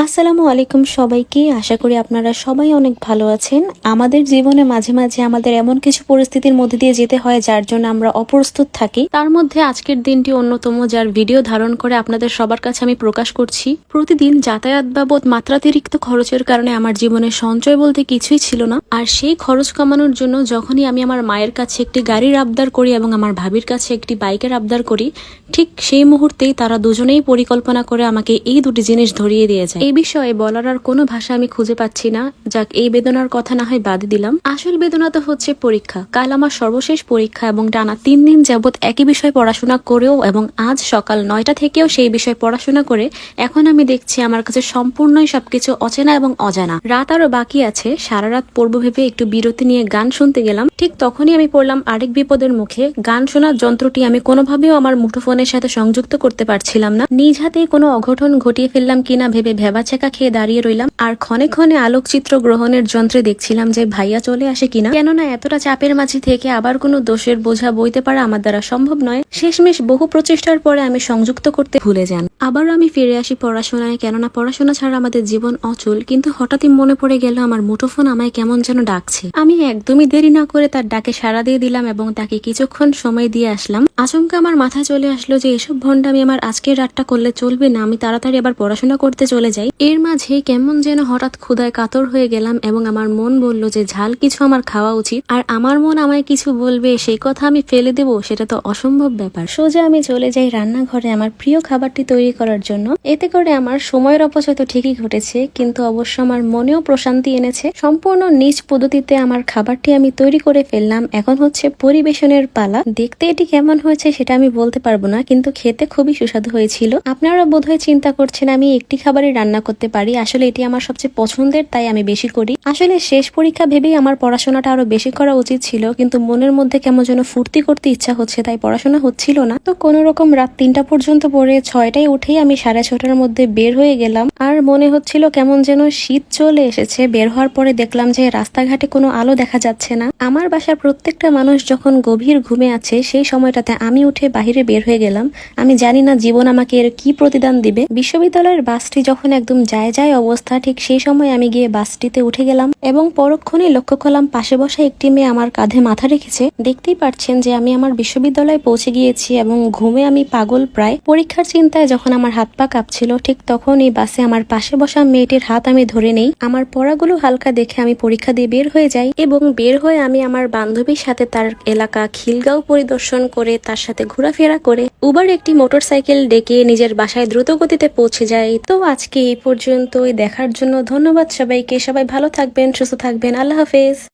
আসসালামু আলাইকুম সবাইকে। আশা করি আপনারা সবাই অনেক ভালো আছেন। আমাদের জীবনে মাঝে মাঝে আমাদের এমন কিছু পরিস্থিতির মধ্যে দিয়ে যেতে হয় যার জন্য আমরা অপ্রস্তুত থাকি। তার মধ্যে আজকের দিনটি অন্যতম, যার ভিডিও ধারণ করে আপনাদের সবার কাছে আমি প্রকাশ করছি। প্রতিদিন যাতায়াত বাবদ মাত্রাতিরিক্ত খরচের কারণে আমার জীবনে সঞ্চয় বলতে কিছুই ছিল না। আর সেই খরচ কমানোর জন্য যখনই আমি আমার মায়ের কাছে একটি গাড়ির আবদার করি এবং আমার ভাবির কাছে একটি বাইকের আবদার করি, ঠিক সেই মুহূর্তেই তারা দুজনেই পরিকল্পনা করে আমাকে এই দুটি জিনিস ধরিয়ে দিয়ে যায়। এই বিষয়ে বলার আর কোনো ভাষা আমি খুঁজে পাচ্ছি না। যাক, এই বেদনার কথা না হয় বাদ দিলাম। আসল বেদনা তো হচ্ছে পরীক্ষা। কাল আমার সর্বশেষ পরীক্ষা এবং টানা 3 দিন যাবৎ একই বিষয় পড়াশোনা করেও এবং আজ সকাল 9টা থেকেও সেই বিষয় পড়াশোনা করে এখন আমি দেখছি আমার কাছে সম্পূর্ণই সবকিছু অচেনা এবং অজানা। রাত আরো বাকি আছে, সারা রাত পড়বো ভেবে একটু বিরতি নিয়ে গান শুনতে গেলাম। ঠিক তখনই আমি পড়লাম আরেক বিপদের মুখে। গান শোনার যন্ত্রটি আমি কোনোভাবেও আমার মুঠোফোনের সাথে সংযুক্ত করতে পারছিলাম না। নিজ হাতেই কোনো অঘটন ঘটিয়ে ফেললাম কিনা ভেবে ভেবাচেকা খেয়ে দাঁড়িয়ে রইলাম। আর ক্ষণে ক্ষণে আলোকচিত্র গ্রহণের যন্ত্রে দেখছিলাম যে ভাইয়া চলে আসে কিনা, কেননা এতটা চাপের মাঝে থেকে আবার কোনো দোষের বোঝা বইতে পারা আমার দ্বারা সম্ভব নয়। শেষমেশ বহু প্রচেষ্টার পরে আমি সংযুক্ত করতে ভুলে যান। আবার আমি ফিরে আসি পড়াশোনায়, কেননা পড়াশোনা ছাড়া আমাদের জীবন অচল। কিন্তু হঠাৎই মনে পড়ে গেল আমার মুঠোফোন আমায় কেমন যেন ডাকছে। আমি একদমই দেরি না করে তার ডাকে সাড়া দিয়ে দিলাম এবং তাকে কিছুক্ষণ সময় দিয়ে আসলাম। আচমকা আমার মাথায় চলে আসলো যে এসব ভণ্ডামি আমার আজকের রাতটা করলে চলবে না, আমি তাড়াতাড়ি আবার পড়াশোনা করতে চলে যাই। এর মাঝে কেমন যেন হঠাৎ ক্ষুধায় কাতর হয়ে গেলাম এবং আমার মন বলল যে ঝাল কিছু আমার খাওয়া উচিত। আর আমার মন আমায় কিছু বলবে সেই কথা আমি ফেলে দেবো, সেটা তো অসম্ভব ব্যাপার। সোজা আমি চলে যাই রান্নাঘরে আমার প্রিয় খাবারটি তৈরি করার জন্য। এতে করে আমার সময়ের অপচয় তো ঠিকই ঘটেছে, কিন্তু অবশ্য আমার মনেও প্রশান্তি এনেছে। সম্পূর্ণ নিজ পদ্ধতিতে আমার খাবারটি আমি তৈরি করে ফেললাম। এখন হচ্ছে পরিবেশনের পালা। দেখতে এটি কেমন হয়েছে সেটা আমি বলতে পারবো না, কিন্তু খেতে খুবই সুস্বাদু হয়েছিল। আপনারা বোধহয় চিন্তা করছেন আমি একটি খাবারই রান্না করতে পারি। আসলে এটি আমার সবচেয়ে পছন্দের, তাই আমি বেশি করি। আসলে শেষ পরীক্ষা ভেবেই আমার পড়াশোনাটা আরো বেশি করা উচিত ছিল, কিন্তু মনের মধ্যে কেমন যেন ফুর্তি করতে ইচ্ছা হচ্ছে, তাই পড়াশোনা হচ্ছিল না। তো কোনো রকম রাত 3টা পর্যন্ত পড়ে 6টায় উঠেই আমি 6:30টার মধ্যে বের হয়ে গেলাম। আর মনে হচ্ছিল কেমন যেন শীত চলে এসেছে। বের হওয়ার পরে দেখলাম যে রাস্তাঘাটে কোনো আলো দেখা যাচ্ছে না। আমার বাসার প্রত্যেকটা মানুষ যখন গভীর ঘুমে আছে, সেই সময়টাতে আমি উঠে বাহিরে বের হয়ে গেলাম। আমি জানি না জীবন আমাকে এর কি প্রতিদান দিবে। বিশ্ববিদ্যালয়ের বাসটি যখন একদম যায় অবস্থা, ঠিক সেই সময় আমি গিয়ে বাসটিতে উঠে গেলাম এবং পরক্ষণে লক্ষ্য করলাম পাশে বসা একটি মেয়ে আমার কাঁধে মাথা রেখেছে। দেখতেই পাচ্ছেন যে আমি আমার বিশ্ববিদ্যালয়ে পৌঁছে গিয়েছি এবং ঘুমে আমি পাগল প্রায়। পরীক্ষার চিন্তায় যখন আমার হাত পা কাঁপছিল, ঠিক তখন এই বাসে আমার পাশে বসা মেয়েটির হাত আমি ধরে নেই। আমার পড়াগুলো হালকা দেখে আমি পরীক্ষা দিয়ে বের হয়ে যাই এবং বের হয়ে আমি আমার বান্ধবীর সাথে তার এলাকা খিলগাঁও পরিদর্শন করে তার সাথে ঘোরাফেরা করে উবার একটি মোটরসাইকেল ডেকে নিজের বাসায় দ্রুত গতিতে পৌঁছে যাই। তো আজকে এই পর্যন্তই। দেখার জন্য ধন্যবাদ সবাইকে। সবাই ভালো থাকবেন, সুস্থ থাকবেন। আল্লাহ হাফেজ।